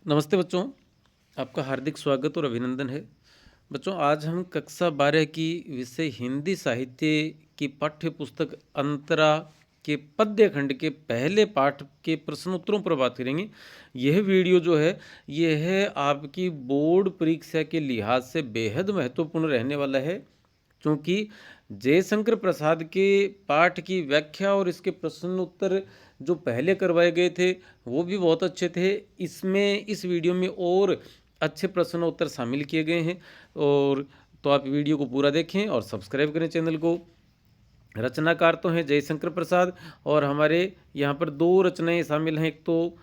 नमस्ते बच्चों, आपका हार्दिक स्वागत और अभिनंदन है। बच्चों, आज हम कक्षा 12 की विषय हिंदी साहित्य की पाठ्य पुस्तक अंतरा के पद्य खंड के पहले पाठ के प्रश्नोत्तरों पर बात करेंगे। यह वीडियो जो है यह है आपकी बोर्ड परीक्षा के लिहाज से बेहद महत्वपूर्ण रहने वाला है, क्योंकि जयशंकर प्रसाद के पाठ की व्याख्या और इसके प्रश्नोत्तर जो पहले करवाए गए थे वो भी बहुत अच्छे थे। इसमें इस वीडियो में और अच्छे प्रश्नोत्तर शामिल किए गए हैं। और तो आप वीडियो को पूरा देखें और सब्सक्राइब करें चैनल को। रचनाकार तो हैं जयशंकर प्रसाद और हमारे यहाँ पर दो रचनाएं शामिल हैं, एक तो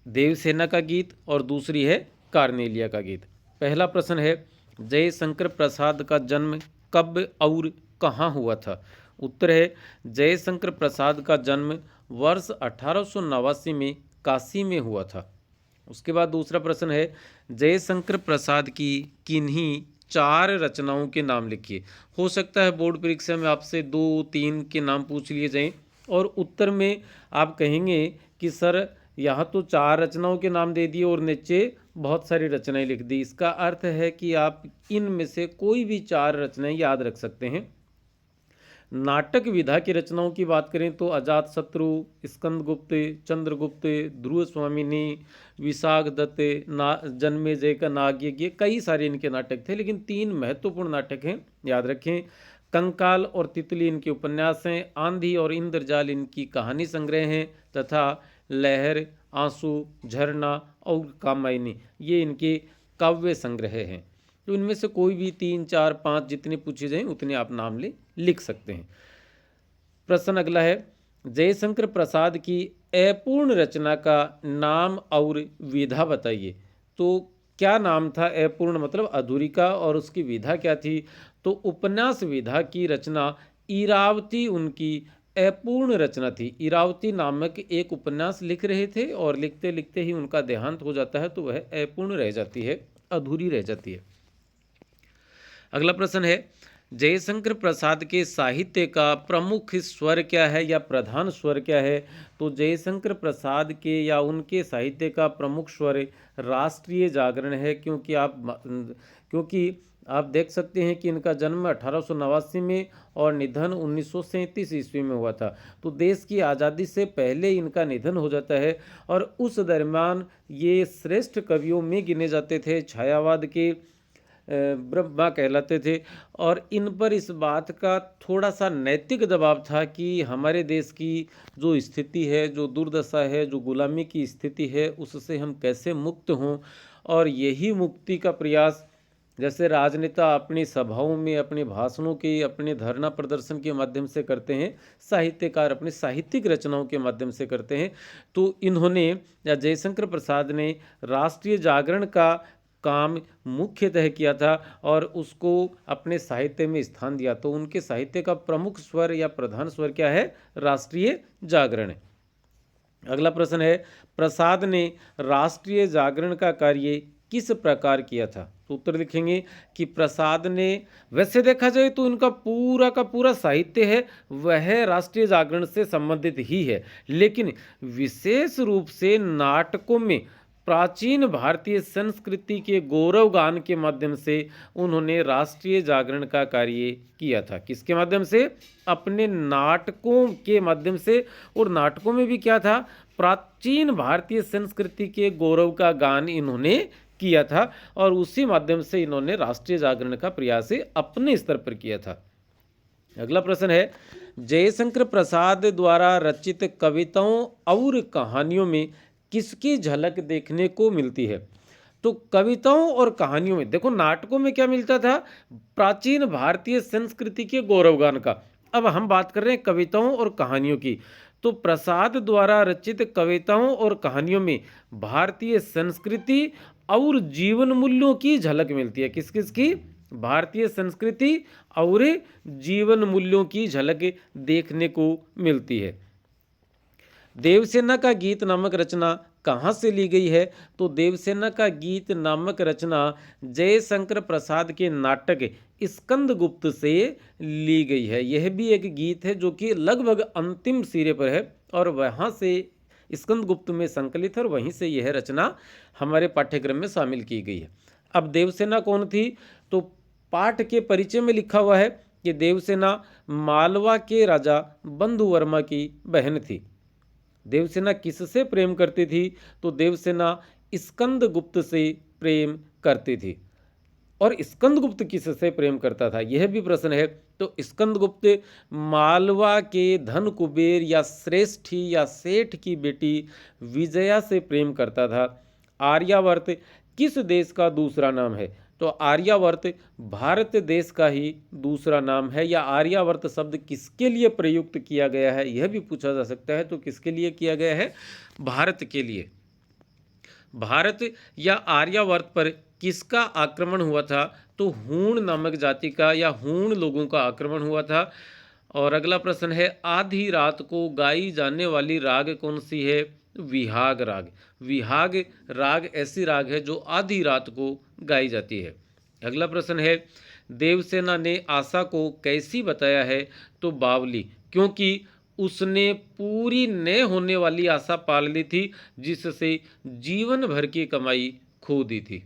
देवसेना का गीत और दूसरी है कार्नेलिया का गीत। पहला प्रश्न है, जयशंकर प्रसाद का जन्म कब और कहाँ हुआ था? उत्तर है, जयशंकर प्रसाद का जन्म वर्ष 1889 में काशी में हुआ था। उसके बाद दूसरा प्रश्न है, जयशंकर प्रसाद की किन्हीं 4 रचनाओं के नाम लिखिए। हो सकता है बोर्ड परीक्षा में आपसे 2-3 के नाम पूछ लिए जाएं और उत्तर में आप कहेंगे कि सर यहाँ तो 4 रचनाओं के नाम दे दिए और नीचे बहुत सारी रचनाएं लिख दी। इसका अर्थ है कि आप इनमें से कोई भी 4 रचनाएं याद रख सकते हैं। नाटक विधा की रचनाओं की बात करें तो अजातशत्रु, स्कंदगुप्त, चंद्रगुप्त, ध्रुव स्वामिनी, विशाख दत्त, जन्मेजय का नागयज्ञ, कई सारे इनके नाटक थे, लेकिन 3 महत्वपूर्ण नाटक हैं, याद रखें। कंकाल और तितली इनके उपन्यास हैं, आंधी और इंद्रजाल इनकी कहानी संग्रह हैं, तथा लहर, आंसू, झरना और कामायनी ये इनके काव्य संग्रह हैं। तो इनमें से कोई भी 3, 4, 5 जितने पूछे जाएं उतने आप नाम लिख सकते हैं। प्रश्न अगला है, जयशंकर प्रसाद की अपूर्ण रचना का नाम और विधा बताइए। तो क्या नाम था अपूर्ण मतलब अधूरी का, और उसकी विधा क्या थी? तो उपन्यास विधा की रचना इरावती उनकी अपूर्ण रचना थी। इरावती नामक एक उपन्यास लिख रहे थे और लिखते लिखते ही उनका देहांत हो जाता है, तो वह अपूर्ण रह जाती है, अधूरी रह जाती है। अगला प्रश्न है, जयशंकर प्रसाद के साहित्य का प्रमुख स्वर क्या है या प्रधान स्वर क्या है? तो जयशंकर प्रसाद के या उनके साहित्य का प्रमुख स्वर राष्ट्रीय जागरण है, क्योंकि आप देख सकते हैं कि इनका जन्म 1889 में और निधन 1937 ईस्वी में हुआ था। तो देश की आज़ादी से पहले इनका निधन हो जाता है और उस दरमियान ये श्रेष्ठ कवियों में गिने जाते थे, छायावाद के ब्रह्मा कहलाते थे। और इन पर इस बात का थोड़ा सा नैतिक दबाव था कि हमारे देश की जो स्थिति है, जो दुर्दशा है, जो गुलामी की स्थिति है, उससे हम कैसे मुक्त हों। और यही मुक्ति का प्रयास जैसे राजनेता अपनी सभाओं में, अपने भाषणों के, अपने धरना प्रदर्शन के माध्यम से करते हैं, साहित्यकार अपने साहित्यिक रचनाओं के माध्यम से करते हैं। तो इन्होंने या जयशंकर प्रसाद ने राष्ट्रीय जागरण का काम मुख्यतः किया था और उसको अपने साहित्य में स्थान दिया। तो उनके साहित्य का प्रमुख स्वर या प्रधान स्वर क्या है? राष्ट्रीय जागरण। अगला प्रश्न है, प्रसाद ने राष्ट्रीय जागरण का कार्य किस प्रकार किया था? तो उत्तर लिखेंगे कि प्रसाद ने, वैसे देखा जाए तो इनका पूरा का पूरा साहित्य है वह राष्ट्रीय जागरण से संबंधित ही है, लेकिन विशेष रूप से नाटकों में प्राचीन भारतीय संस्कृति के गौरव गान के माध्यम से उन्होंने राष्ट्रीय जागरण का कार्य किया था। किसके माध्यम से? अपने नाटकों के माध्यम से। और नाटकों में भी क्या था? प्राचीन भारतीय संस्कृति के गौरव का गान इन्होंने किया था और उसी माध्यम से इन्होंने राष्ट्रीय जागरण का प्रयास अपने स्तर पर किया था। अगला प्रश्न है, जयशंकर प्रसाद द्वारा रचित कविताओं और कहानियों में किसकी झलक देखने को मिलती है? तो कविताओं और कहानियों में देखो, नाटकों में क्या मिलता था? प्राचीन भारतीय संस्कृति के गौरवगान का। अब हम बात कर रहे हैं कविताओं और कहानियों की। तो प्रसाद द्वारा रचित कविताओं और कहानियों में भारतीय संस्कृति और जीवन मूल्यों की झलक मिलती है। किस किस की? भारतीय संस्कृति और जीवन मूल्यों की झलक देखने को मिलती है। देवसेना का गीत नामक रचना कहाँ से ली गई है? तो देवसेना का गीत नामक रचना जयशंकर प्रसाद के नाटक स्कंदगुप्त से ली गई है। यह भी एक गीत है जो कि लगभग अंतिम सिरे पर है और वहाँ से स्कंदगुप्त में संकलित है और वहीं से यह रचना हमारे पाठ्यक्रम में शामिल की गई है। अब देवसेना कौन थी? तो पाठ के परिचय में लिखा हुआ है कि देवसेना मालवा के राजा बंधुवर्मा की बहन थी। देवसेना किससे प्रेम करती थी? तो देवसेना स्कंदगुप्त से प्रेम करती थी। और स्कंदगुप्त किससे प्रेम करता था, यह भी प्रश्न है। तो स्कंदगुप्त मालवा के धन कुबेर या श्रेष्ठी या सेठ की बेटी विजया से प्रेम करता था। आर्यावर्त किस देश का दूसरा नाम है? तो आर्यावर्त भारत देश का ही दूसरा नाम है। या आर्यावर्त शब्द किसके लिए प्रयुक्त किया गया है, यह भी पूछा जा सकता है। तो किसके लिए किया गया है? भारत के लिए। भारत या आर्यावर्त पर किसका आक्रमण हुआ था? तो हूण नामक जाति का या हूण लोगों का आक्रमण हुआ था। और अगला प्रश्न है, आधी रात को गाई जाने वाली राग कौन सी है? विहाग राग। विहाग राग ऐसी राग है जो आधी रात को गाई जाती है। अगला प्रश्न है, देवसेना ने आशा को कैसी बताया है? तो बावली, क्योंकि उसने पूरी न होने वाली आशा पाल ली थी जिससे जीवन भर की कमाई खो दी थी।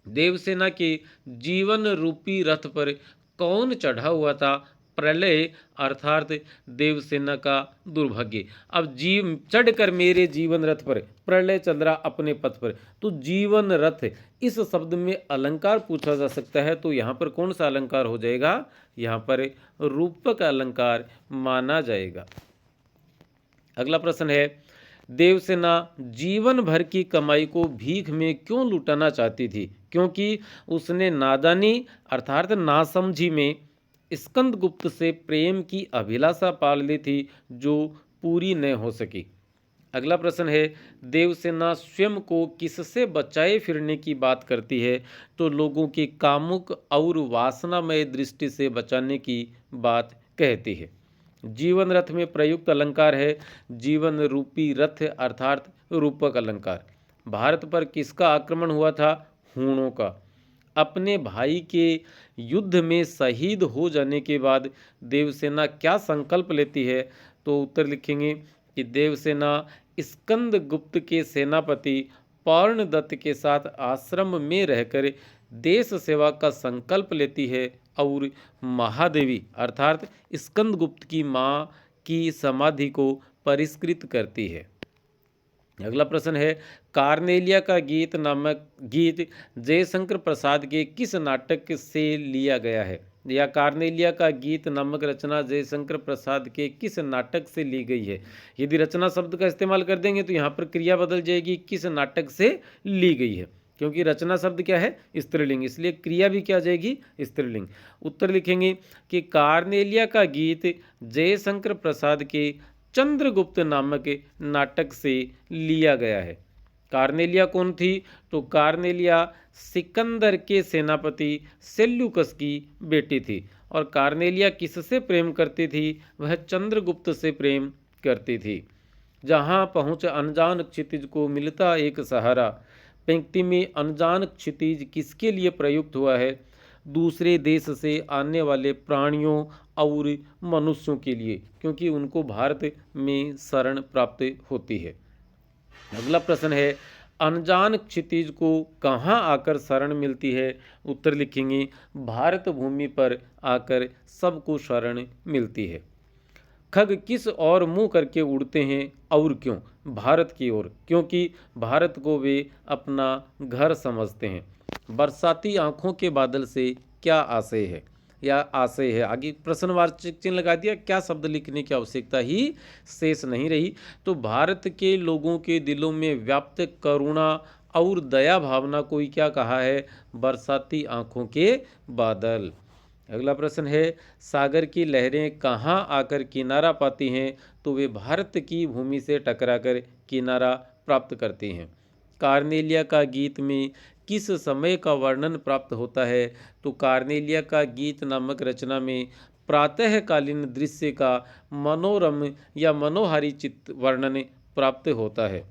देवसेना के जीवन रूपी रथ पर कौन चढ़ा हुआ था? प्रलय अर्थात देवसेना का दुर्भाग्य। अब जीव चढ़कर मेरे जीवन रथ पर, प्रलय चल रहा अपने पथ पर। तो जीवन रथ, इस शब्द में अलंकार पूछा जा सकता है। तो यहाँ पर कौन सा अलंकार हो जाएगा? यहाँ पर रूपक अलंकार माना जाएगा। अगला प्रश्न है, देवसेना जीवन भर की कमाई को भीख में क्यों लुटाना चाहती थी? क्योंकि उसने नादानी अर्थात नासमझी में स्कंदगुप्त से प्रेम की अभिलाषा पाल ली थी जो पूरी न हो सकी। अगला प्रश्न है, देवसेना स्वयं को किससे बचाए फिरने की बात करती है? तो लोगों की कामुक और वासनामय दृष्टि से बचाने की बात कहती है। जीवन रथ में प्रयुक्त अलंकार है जीवन रूपी रथ अर्थात रूपक अलंकार। भारत पर किसका आक्रमण हुआ था? हूणों का। अपने भाई के युद्ध में शहीद हो जाने के बाद देवसेना क्या संकल्प लेती है? तो उत्तर लिखेंगे कि देवसेना स्कंदगुप्त के सेनापति पर्णदत्त के साथ आश्रम में रहकर देश सेवा का संकल्प लेती है और महादेवी अर्थात स्कंदगुप्त की मां की समाधि को परिष्कृत करती है। अगला प्रश्न है, कार्नेलिया का गीत नामक गीत जयशंकर प्रसाद के किस नाटक से लिया गया है? या कार्नेलिया का गीत नामक रचना जयशंकर प्रसाद के किस नाटक से ली गई है? यदि रचना शब्द का इस्तेमाल कर देंगे तो यहाँ पर क्रिया बदल जाएगी, किस नाटक से ली गई है, क्योंकि रचना शब्द क्या है? स्त्रीलिंग, इसलिए क्रिया भी क्या जाएगी? स्त्रीलिंग। उत्तर लिखेंगे कि कार्नेलिया का गीत जयशंकर प्रसाद के चंद्रगुप्त नामक नाटक से लिया गया है। कार्नेलिया कौन थी? तो कार्नेलिया सिकंदर के सेनापति सेल्यूकस की बेटी थी। और कार्नेलिया किससे प्रेम करती थी? वह चंद्रगुप्त से प्रेम करती थी। जहाँ पहुँच अनजान क्षितिज को मिलता एक सहारा। पंक्ति में अनजान क्षितिज किसके लिए प्रयुक्त हुआ है? दूसरे देश से आने वाले प्राणियों और मनुष्यों के लिए, क्योंकि उनको भारत में शरण प्राप्त होती है। अगला प्रश्न है, अनजान क्षितिज को कहाँ आकर शरण मिलती है? उत्तर लिखेंगे, भारत भूमि पर आकर सबको शरण मिलती है। खग किस ओर मुंह करके उड़ते हैं और क्यों? भारत की ओर, क्योंकि भारत को वे अपना घर समझते हैं। बरसाती आंखों के बादल से क्या आशय है या आशय है? आगे प्रश्नवाचक चिन्ह लगा दिया, क्या शब्द लिखने की आवश्यकता ही शेष नहीं रही। तो भारत के लोगों के दिलों में व्याप्त करुणा और दया भावना को ही क्या कहा है? बरसाती आंखों के बादल। अगला प्रश्न है, सागर की लहरें कहाँ आकर किनारा पाती हैं? तो वे भारत की भूमि से टकराकर किनारा प्राप्त करती हैं। कार्नेलिया का गीत में किस समय का वर्णन प्राप्त होता है? तो कार्नेलिया का गीत नामक रचना में प्रातःकालीन दृश्य का मनोरम या मनोहारी चित्र वर्णन प्राप्त होता है।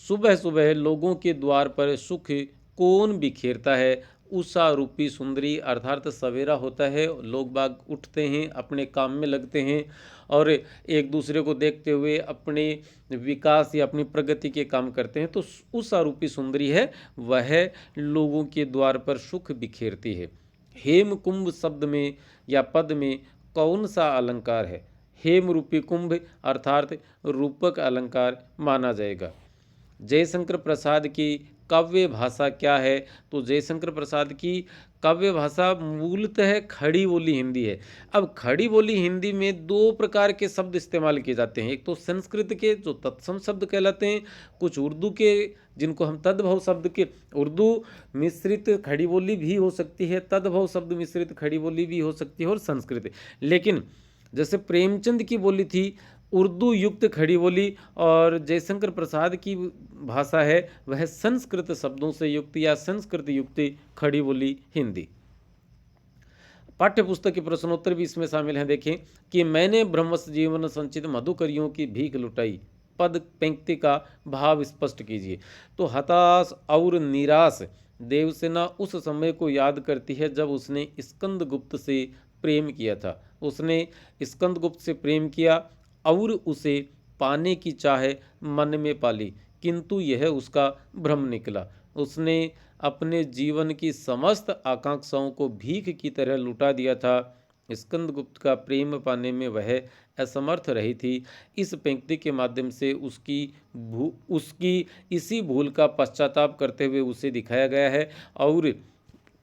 सुबह सुबह लोगों के द्वार पर सुख कौन बिखेरता है? उषा रूपी सुंदरी, अर्थात सवेरा होता है, लोग बाग उठते हैं, अपने काम में लगते हैं और एक दूसरे को देखते हुए अपने विकास या अपनी प्रगति के काम करते हैं। तो उषा रूपी सुंदरी है वह लोगों के द्वार पर सुख बिखेरती है। हेम कुंभ शब्द में या पद में कौन सा अलंकार है? हेम रूपी कुंभ अर्थात रूपक अलंकार माना जाएगा। जयशंकर प्रसाद की काव्य भाषा क्या है? तो जयशंकर प्रसाद की काव्य भाषा मूलतः खड़ी बोली हिंदी है। अब खड़ी बोली हिंदी में दो प्रकार के शब्द इस्तेमाल किए जाते हैं, एक तो संस्कृत के जो तत्सम शब्द कहलाते हैं, कुछ उर्दू के जिनको हम तद्भव शब्द के, उर्दू मिश्रित खड़ी बोली भी हो सकती है, तद्भव शब्द मिश्रित खड़ी बोली भी हो सकती है, और संस्कृत। लेकिन जैसे प्रेमचंद की बोली थी उर्दू युक्त खड़ी बोली, और जयशंकर प्रसाद की भाषा है वह संस्कृत शब्दों से युक्त या संस्कृत युक्त खड़ी बोली हिंदी। पाठ्य पुस्तक के प्रश्नोत्तर भी इसमें शामिल हैं। देखें कि मैंने ब्रह्मस्थ जीवन संचित मधुकरियों की भीख लुटाई, पद पंक्ति का भाव स्पष्ट कीजिए। तो हताश और निराश देवसेना उस समय को याद करती है जब उसने स्कंदगुप्त से प्रेम किया था। उसने स्कंदगुप्त से प्रेम किया और उसे पाने की चाह मन में पाली, किंतु यह उसका भ्रम निकला। उसने अपने जीवन की समस्त आकांक्षाओं को भीख की तरह लुटा दिया था। स्कंदगुप्त का प्रेम पाने में वह असमर्थ रही थी। इस पंक्ति के माध्यम से उसकी इसी भूल का पश्चाताप करते हुए उसे दिखाया गया है, और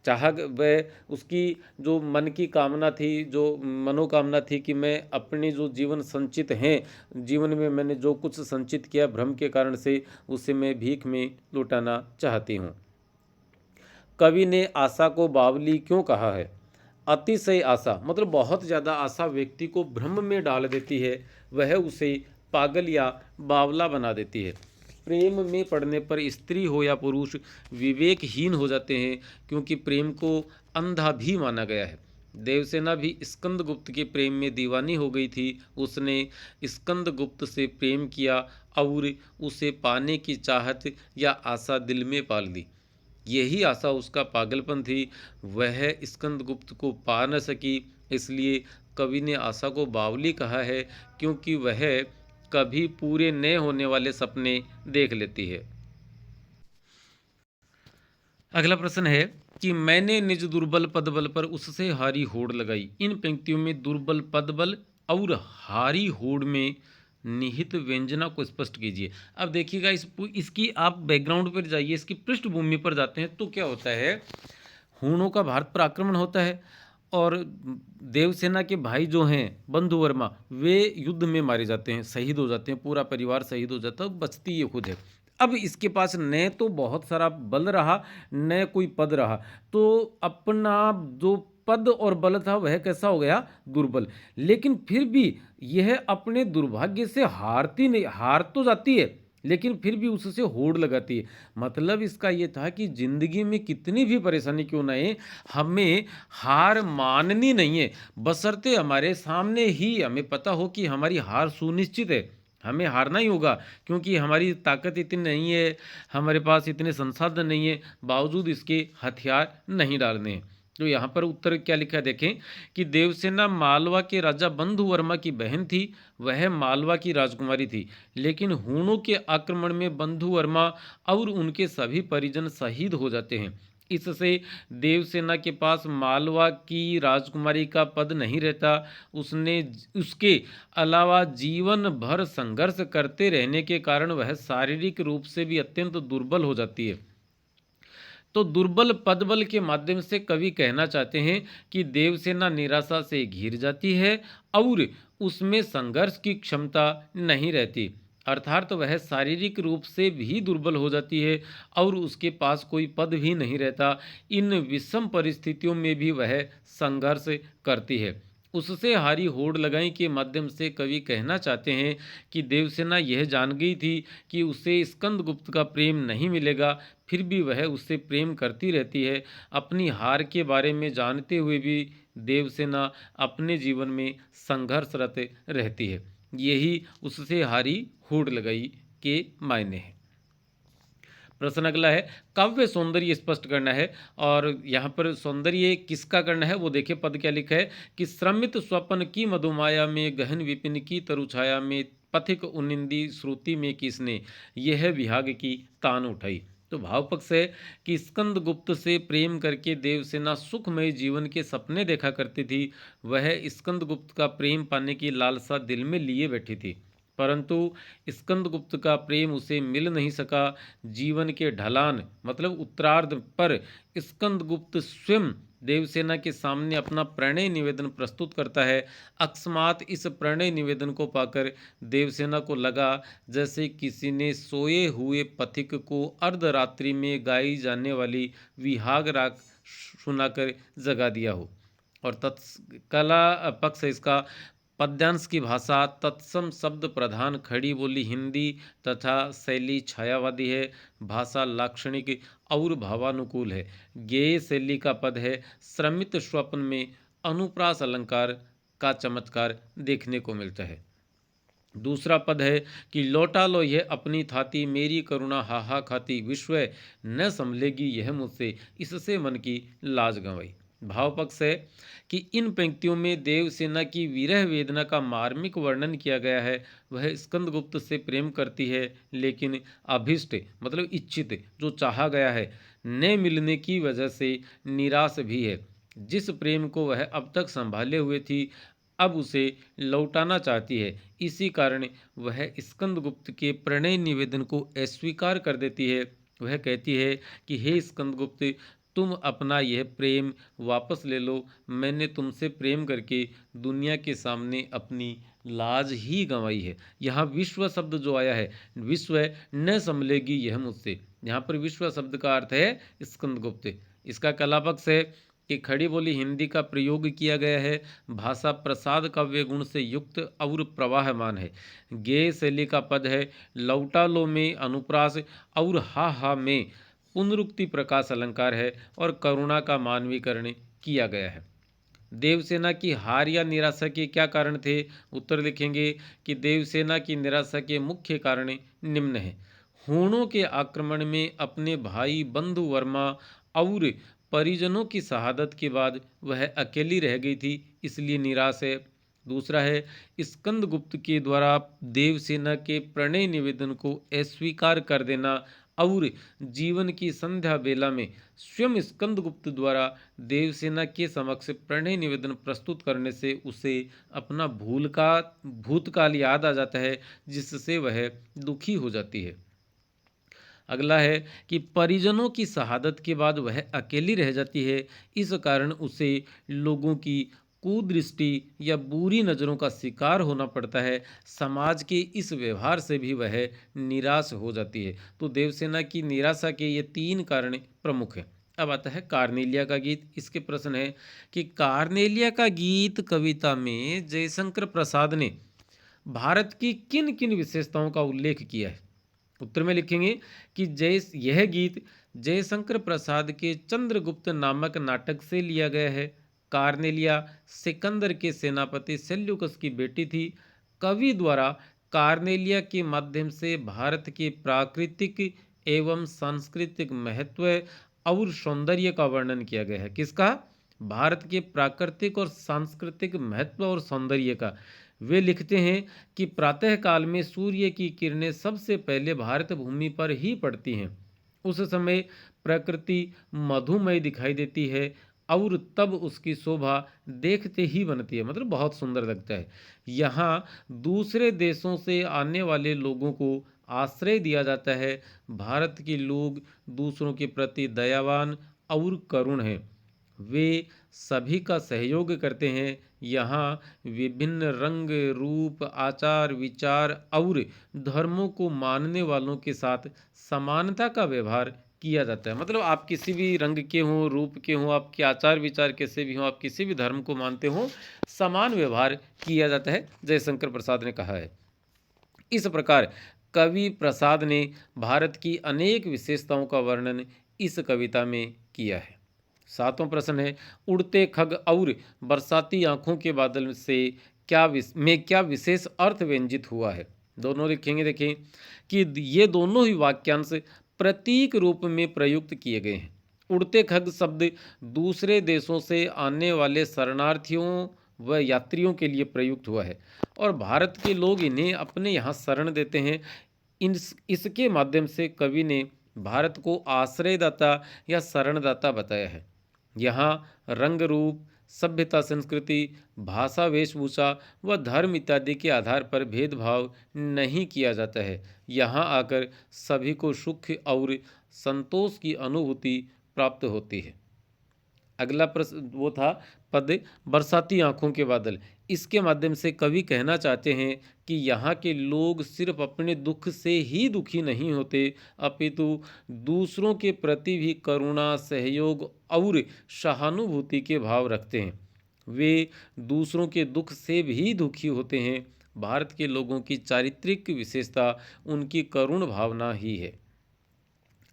चाह वह उसकी जो मन की कामना थी, जो मनोकामना थी कि मैं अपने जो जीवन संचित हैं, जीवन में मैंने जो कुछ संचित किया भ्रम के कारण से, उसे मैं भीख में लुटाना चाहती हूँ। कवि ने आशा को बावली क्यों कहा है? अतिशय आशा मतलब बहुत ज़्यादा आशा व्यक्ति को भ्रम में डाल देती है, वह उसे पागल या बावला बना देती है। प्रेम में पड़ने पर स्त्री हो या पुरुष विवेकहीन हो जाते हैं, क्योंकि प्रेम को अंधा भी माना गया है। देवसेना भी स्कंदगुप्त के प्रेम में दीवानी हो गई थी। उसने स्कंदगुप्त से प्रेम किया और उसे पाने की चाहत या आशा दिल में पाल ली। यही आशा उसका पागलपन थी। वह स्कंदगुप्त को पा न सकी, इसलिए कवि ने आशा को बावली कहा है, क्योंकि वह कभी पूरे न होने वाले सपने देख लेती है। अगला प्रश्न है कि मैंने निज दुर्बल पदबल पर उससे हारी होड़ लगाई। इन पंक्तियों में दुर्बल पदबल और हारी होड़ में निहित व्यंजना को स्पष्ट कीजिए। अब देखिएगा इसकी आप बैकग्राउंड पर जाइए, इसकी पृष्ठभूमि पर जाते हैं तो क्या होता है, हूणों का भारत पर आक्रमण होता है और देवसेना के भाई जो हैं बंधु वर्मा, वे युद्ध में मारे जाते हैं, शहीद हो जाते हैं, पूरा परिवार शहीद हो जाता है, बचती ये खुद है। अब इसके पास न तो बहुत सारा बल रहा न कोई पद रहा, तो अपना जो पद और बल था वह कैसा हो गया, दुर्बल। लेकिन फिर भी यह अपने दुर्भाग्य से हारती नहीं, हार तो जाती है लेकिन फिर भी उससे होड़ लगाती है। मतलब इसका ये था कि जिंदगी में कितनी भी परेशानी क्यों ना आए, हमें हार माननी नहीं है, बशर्ते हमारे सामने ही हमें पता हो कि हमारी हार सुनिश्चित है, हमें हारना ही होगा, क्योंकि हमारी ताकत इतनी नहीं है, हमारे पास इतने संसाधन नहीं है, बावजूद इसके हथियार नहीं डालने हैं। तो यहाँ पर उत्तर क्या लिखा है देखें कि देवसेना मालवा के राजा बंधु वर्मा की बहन थी, वह मालवा की राजकुमारी थी, लेकिन हूणों के आक्रमण में बंधु वर्मा और उनके सभी परिजन शहीद हो जाते हैं। इससे देवसेना के पास मालवा की राजकुमारी का पद नहीं रहता। उसने उसके अलावा जीवन भर संघर्ष करते रहने के कारण वह शारीरिक रूप से भी अत्यंत दुर्बल हो जाती है। तो दुर्बल पदबल के माध्यम से कवि कहना चाहते हैं कि देवसेना निराशा से घिर जाती है और उसमें संघर्ष की क्षमता नहीं रहती, अर्थात वह शारीरिक रूप से भी दुर्बल हो जाती है और उसके पास कोई पद भी नहीं रहता। इन विषम परिस्थितियों में भी वह संघर्ष करती है। उससे हारी होड़ लगाई के माध्यम से कवि कहना चाहते हैं कि देवसेना यह जान गई थी कि उसे स्कंदगुप्त का प्रेम नहीं मिलेगा, फिर भी वह उससे प्रेम करती रहती है। अपनी हार के बारे में जानते हुए भी देवसेना अपने जीवन में संघर्षरत रहती है। यही उससे हारी होड़ लगाई के मायने हैं। प्रश्न अगला है, काव्य सौंदर्य स्पष्ट करना है। और यहाँ पर सौंदर्य किसका करना है वो देखिए, पद क्या लिखा है कि श्रमित स्वप्न की मधुमाया में, गहन विपिन की तरुछाया में, पथिक उनिंदी श्रुति में किसने, यह विहाग की तान उठाई। तो भाव पक्ष है कि स्कंदगुप्त से प्रेम करके देवसेना सुखमय जीवन के सपने देखा करती थी। वह स्कंदगुप्त का प्रेम पाने की लालसा दिल में लिए बैठी थी, परंतु स्कंदगुप्त का प्रेम उसे मिल नहीं सका। जीवन के ढलान मतलब उत्तरार्ध पर स्कंदगुप्त स्वयं देवसेना के सामने अपना प्रणय निवेदन प्रस्तुत करता है। अकस्मात इस प्रणय निवेदन को पाकर देवसेना को लगा जैसे किसी ने सोए हुए पथिक को अर्धरात्रि में गाई जाने वाली विहाग राग सुनाकर जगा दिया हो। और तत्कला पक्ष है इसका, पद्यांश की भाषा तत्सम शब्द प्रधान, खड़ी बोली हिंदी तथा शैली छायावादी है। भाषा लाक्षणिक और भावानुकूल है। गेय शैली का पद है। श्रमित स्वप्न में अनुप्रास अलंकार का चमत्कार देखने को मिलता है। दूसरा पद है कि लौटा लो यह अपनी थाती, मेरी करुणा हाहा खाती, विश्व न संभलेगी यह मुझसे, इससे मन की लाज गंवाई। भाव पक्ष है कि इन पंक्तियों में देवसेना की विरह वेदना का मार्मिक वर्णन किया गया है। वह स्कंदगुप्त से प्रेम करती है, लेकिन अभिष्ट मतलब इच्छित जो चाहा गया है न मिलने की वजह से निराश भी है। जिस प्रेम को वह अब तक संभाले हुए थी, अब उसे लौटाना चाहती है। इसी कारण वह स्कंदगुप्त के प्रणय निवेदन को अस्वीकार कर देती है। वह कहती है कि हे स्कंदगुप्त, तुम अपना यह प्रेम वापस ले लो। मैंने तुमसे प्रेम करके दुनिया के सामने अपनी लाज ही गंवाई है। यहाँ विश्व शब्द जो आया है, विश्व न संभलेगी यह मुझसे, यहाँ पर विश्व शब्द का अर्थ है स्कंदगुप्त। इसका कला पक्ष है कि खड़ी बोली हिंदी का प्रयोग किया गया है। भाषा प्रसाद काव्य गुण से युक्त और प्रवाहमान है। गेय शैली का पद है। लौटा लो में अनुप्रास और हा हा में पुनरुक्ति प्रकाश अलंकार है और करुणा का मानवीकरण किया गया है। देवसेना की हार या निराशा के क्या कारण थे? उत्तर लिखेंगे कि देवसेना की निराशा के मुख्य कारण निम्न हैं। हूणों के आक्रमण में अपने भाई बंधु वर्मा और परिजनों की शहादत के बाद वह अकेली रह गई थी, इसलिए निराश है। दूसरा है स्कंदगुप्त के द्वारा देवसेना के प्रणय निवेदन को अस्वीकार कर देना और जीवन की संध्या बेला में स्वयं स्कंदगुप्त द्वारा देवसेना के समक्ष प्रणय निवेदन प्रस्तुत करने से उसे अपना भूतकाल याद आ जाता है, जिससे वह दुखी हो जाती है। अगला है कि परिजनों की शहादत के बाद वह अकेली रह जाती है। इस कारण उसे लोगों की कुदृष्टि या बुरी नज़रों का शिकार होना पड़ता है। समाज के इस व्यवहार से भी वह निराश हो जाती है। तो देवसेना की निराशा के ये 3 कारण प्रमुख हैं। अब आता है कार्नेलिया का गीत। इसके प्रश्न है कि कार्नेलिया का गीत कविता में जयशंकर प्रसाद ने भारत की किन किन विशेषताओं का उल्लेख किया है? उत्तर में लिखेंगे कि यह गीत जयशंकर प्रसाद के चंद्रगुप्त नामक नाटक से लिया गया है। कार्नेलिया सिकंदर के सेनापति सेल्यूकस की बेटी थी। कवि द्वारा कार्नेलिया के माध्यम से भारत के प्राकृतिक एवं सांस्कृतिक महत्व और सौंदर्य का वर्णन किया गया है। किसका? भारत के प्राकृतिक और सांस्कृतिक महत्व और सौंदर्य का। वे लिखते हैं कि प्रातः काल में सूर्य की किरणें सबसे पहले भारत भूमि पर ही पड़ती हैं। उस समय प्रकृति मधुमय दिखाई देती है और तब उसकी शोभा देखते ही बनती है, मतलब बहुत सुंदर लगता है। यहाँ दूसरे देशों से आने वाले लोगों को आश्रय दिया जाता है। भारत के लोग दूसरों के प्रति दयावान और करुण हैं। वे सभी का सहयोग करते हैं। यहाँ विभिन्न रंग रूप आचार विचार और धर्मों को मानने वालों के साथ समानता का व्यवहार किया जाता है। मतलब आप किसी भी रंग के हों, रूप के हों, आपके आचार विचार कैसे भी हों, आप किसी भी धर्म को मानते हों, समान व्यवहार किया जाता है, जयशंकर प्रसाद ने कहा है। इस प्रकार कवि प्रसाद ने भारत की अनेक विशेषताओं का वर्णन इस कविता में किया है। 7वां प्रश्न है, उड़ते खग और बरसाती आंखों के बादल से क्या विशेष अर्थ व्यंजित हुआ है? दोनों लिखेंगे। देखें कि ये दोनों ही वाक्यांश प्रतीक रूप में प्रयुक्त किए गए हैं। उड़ते खग शब्द दूसरे देशों से आने वाले शरणार्थियों व यात्रियों के लिए प्रयुक्त हुआ है और भारत के लोग इन्हें अपने यहाँ शरण देते हैं। इसके माध्यम से कवि ने भारत को आश्रयदाता या शरणदाता बताया है। यहाँ रंग रूप, सभ्यता, संस्कृति, भाषा, वेशभूषा व धर्म इत्यादि के आधार पर भेदभाव नहीं किया जाता है। यहाँ आकर सभी को सुख और संतोष की अनुभूति प्राप्त होती है। अगला प्रश्न वो था पद बरसाती आंखों के बादल। इसके माध्यम से कवि कहना चाहते हैं कि यहाँ के लोग सिर्फ अपने दुख से ही दुखी नहीं होते, अपितु दूसरों के प्रति भी करुणा, सहयोग और सहानुभूति के भाव रखते हैं। वे दूसरों के दुख से भी दुखी होते हैं। भारत के लोगों की चारित्रिक विशेषता उनकी करुण भावना ही है।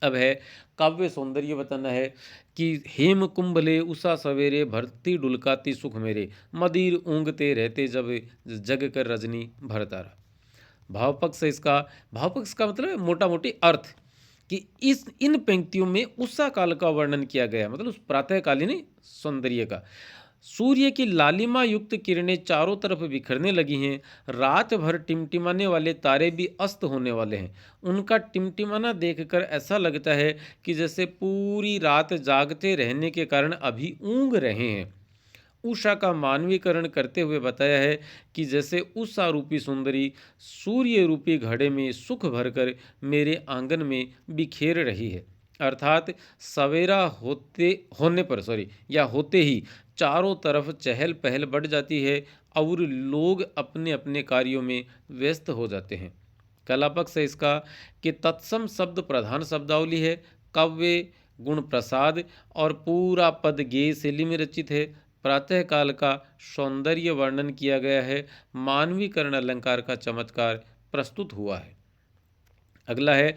अब है काव्य सौंदर्य बताना है कि हेम कुंभले उषा सवेरे भरती डुलकाती सुख मेरे, मदिर ऊँगते रहते जब जग कर रजनी भरतारा। भाव पक्ष का मतलब मोटा मोटी अर्थ कि इन पंक्तियों में उषा काल का वर्णन किया गया, मतलब उस प्रातःकालीन सौंदर्य का। सूर्य की लालिमा युक्त किरणें चारों तरफ बिखरने लगी हैं। रात भर टिमटिमाने वाले तारे भी अस्त होने वाले हैं। उनका टिमटिमाना देखकर ऐसा लगता है कि जैसे पूरी रात जागते रहने के कारण अभी ऊँग रहे हैं। उषा का मानवीकरण करते हुए बताया है कि जैसे उषा रूपी सुंदरी सूर्य रूपी घड़े में सुख भरकर मेरे आंगन में बिखेर रही है। अर्थात सवेरा होते ही चारों तरफ चहल पहल बढ़ जाती है और लोग अपने अपने कार्यों में व्यस्त हो जाते हैं। कला पक्ष है इसका कि तत्सम शब्द प्रधान शब्दावली है, काव्य गुण प्रसाद और पूरा पद गेय शैली में रचित है। प्रातःकाल का सौंदर्य वर्णन किया गया है, मानवीकरण अलंकार का चमत्कार प्रस्तुत हुआ है। अगला है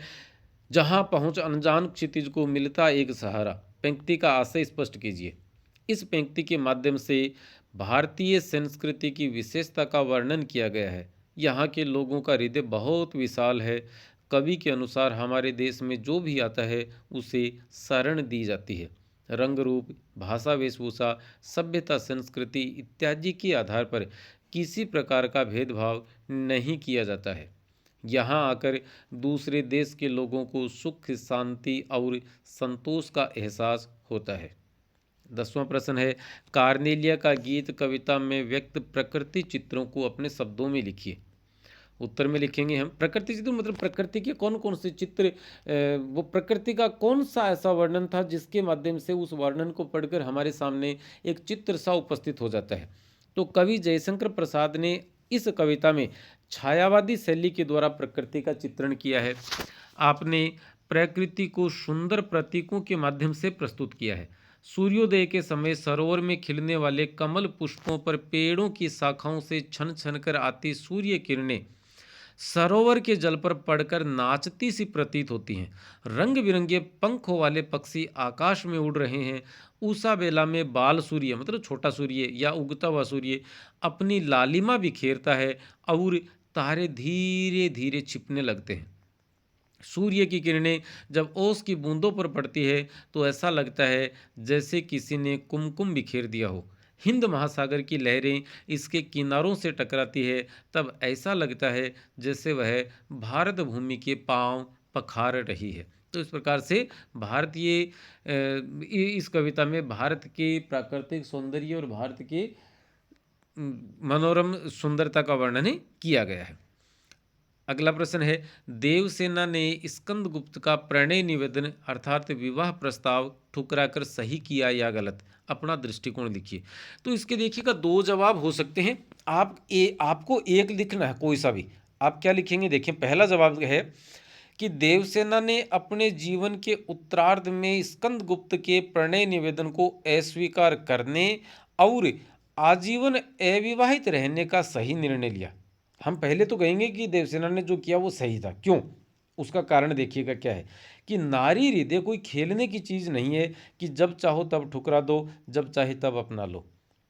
जहाँ पहुँच अनजान क्षितिज को मिलता एक सहारा। पंक्ति का आशय स्पष्ट कीजिए। इस पंक्ति के माध्यम से भारतीय संस्कृति की विशेषता का वर्णन किया गया है। यहाँ के लोगों का हृदय बहुत विशाल है। कवि के अनुसार हमारे देश में जो भी आता है उसे शरण दी जाती है। रंग रूप, भाषा, वेशभूषा, सभ्यता, संस्कृति इत्यादि के आधार पर किसी प्रकार का भेदभाव नहीं किया जाता है। यहाँ आकर दूसरे देश के लोगों को सुख, शांति और संतोष का एहसास होता है। 10वां प्रश्न है कार्नेलिया का गीत कविता में व्यक्त प्रकृति चित्रों को अपने शब्दों में लिखिए। उत्तर में लिखेंगे हम प्रकृति चित्र मतलब प्रकृति के कौन कौन से चित्र, वो प्रकृति का कौन सा ऐसा वर्णन था जिसके माध्यम से उस वर्णन को पढ़कर हमारे सामने एक चित्र सा उपस्थित हो जाता है। तो कवि जयशंकर प्रसाद ने इस कविता में छायावादी शैली के द्वारा प्रकृति का चित्रण किया है। आपने प्रकृति को सुंदर प्रतीकों के माध्यम से प्रस्तुत किया है। सूर्योदय के समय सरोवर में खिलने वाले कमल पुष्पों पर पेड़ों की शाखाओं से छन छन कर आती सूर्य किरणें सरोवर के जल पर पड़कर नाचती सी प्रतीत होती हैं। रंग बिरंगे पंखों वाले पक्षी आकाश में उड़ रहे हैं। उषा बेला में बाल सूर्य मतलब छोटा सूर्य या उगता हुआ सूर्य अपनी लालिमा बिखेरता है और तारे धीरे धीरे छिपने लगते हैं। सूर्य की किरणें जब ओस की बूंदों पर पड़ती है तो ऐसा लगता है जैसे किसी ने कुमकुम बिखेर दिया हो। हिंद महासागर की लहरें इसके किनारों से टकराती है तब ऐसा लगता है जैसे वह भारत भूमि के पांव पखार रही है। तो इस प्रकार से भारतीय इस कविता में भारत के प्राकृतिक सौंदर्य और भारत के मनोरम सुंदरता का वर्णन किया गया है। अगला प्रश्न है देवसेना ने स्कंदगुप्त का प्रणय निवेदन अर्थात विवाह प्रस्ताव ठुकराकर सही किया या गलत, अपना दृष्टिकोण लिखिए। तो इसके देखिएगा दो जवाब हो सकते हैं। आपको एक लिखना है, कोई सा भी आप क्या लिखेंगे। देखिए पहला जवाब है कि देवसेना ने अपने जीवन के उत्तरार्ध में स्कंदगुप्त के प्रणय निवेदन को अस्वीकार करने और आजीवन अविवाहित रहने का सही निर्णय लिया। हम पहले तो कहेंगे कि देवसेना ने जो किया वो सही था। क्यों? उसका कारण देखिएगा क्या है कि नारी हृदय कोई खेलने की चीज़ नहीं है कि जब चाहो तब ठुकरा दो, जब चाहे तब अपना लो।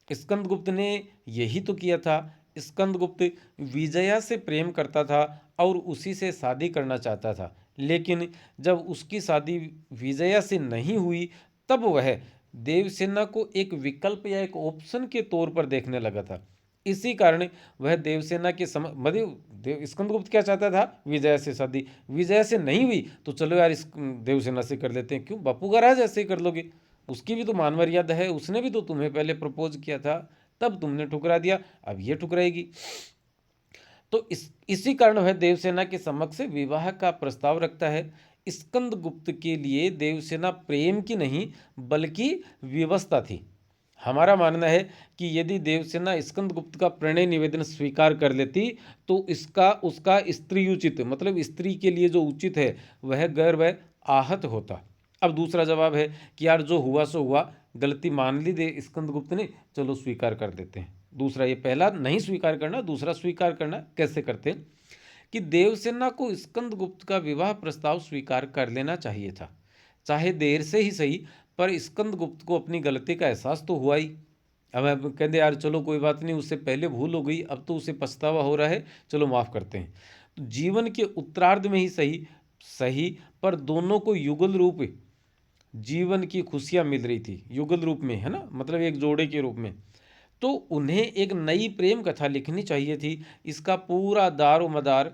स्कंदगुप्त ने यही तो किया था। स्कंदगुप्त विजया से प्रेम करता था और उसी से शादी करना चाहता था, लेकिन जब उसकी शादी विजया से नहीं हुई तब वह देवसेना को एक विकल्प या एक ऑप्शन के तौर पर देखने लगा था। इसी कारण वह देवसेना के मतलब स्कंदगुप्त क्या चाहता था, विजया से शादी। विजया से नहीं हुई तो चलो यार इस देवसेना से कर लेते हैं, क्यों बापू का राज ऐसे ही कर लोगे, उसकी भी तो मान मर्यादा है, उसने भी तो तुम्हें पहले प्रपोज किया था, तब तुमने ठुकरा दिया, अब ये ठुकराएगी। तो इसी कारण वह देवसेना के समक्ष विवाह का प्रस्ताव रखता है। स्कंदगुप्त के लिए देवसेना प्रेम की नहीं बल्कि विवशता थी। हमारा मानना है कि यदि देवसेना स्कंदगुप्त का प्रणय निवेदन स्वीकार कर लेती तो इसका उसका स्त्रीयुचित मतलब स्त्री के लिए जो उचित है वह वह आहत होता। अब दूसरा जवाब है कि यार जो हुआ सो हुआ, गलती मान ली दे स्कंदगुप्त ने, चलो स्वीकार कर देते हैं। दूसरा, ये पहला नहीं स्वीकार करना, दूसरा स्वीकार करना कैसे करते हैं कि देवसेना को स्कंदगुप्त का विवाह प्रस्ताव स्वीकार कर लेना चाहिए था, चाहे देर से ही सही, पर स्कंदगुप्त को अपनी गलती का एहसास तो हुआ ही। अब कहते यार चलो कोई बात नहीं, उससे पहले भूल हो गई, अब तो उसे पछतावा हो रहा है, चलो माफ़ करते हैं। तो जीवन के उत्तरार्ध में ही सही सही पर दोनों को युगल रूप जीवन की खुशियाँ मिल रही थी, युगल रूप में, है ना, मतलब एक जोड़े के रूप में। तो उन्हें एक नई प्रेम कथा लिखनी चाहिए थी। इसका पूरा दारो मदार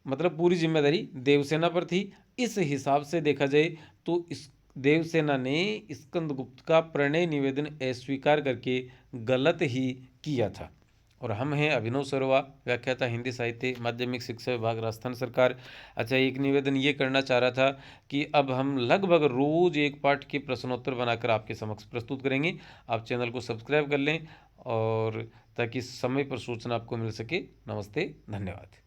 मतलब पूरी जिम्मेदारी देवसेना पर थी। इस हिसाब से देखा जाए तो इस देवसेना ने स्कंदगुप्त का प्रणय निवेदन अस्वीकार करके गलत ही किया था। और हम हैं अभिनव सरोवा, व्याख्याता हिंदी साहित्य, माध्यमिक शिक्षा विभाग, राजस्थान सरकार। अच्छा, एक निवेदन ये करना चाह रहा था कि अब हम लगभग रोज एक पाठ के प्रश्नोत्तर बनाकर आपके समक्ष प्रस्तुत करेंगे। आप चैनल को सब्सक्राइब कर लें और ताकि समय पर सूचना आपको मिल सके। नमस्ते, धन्यवाद।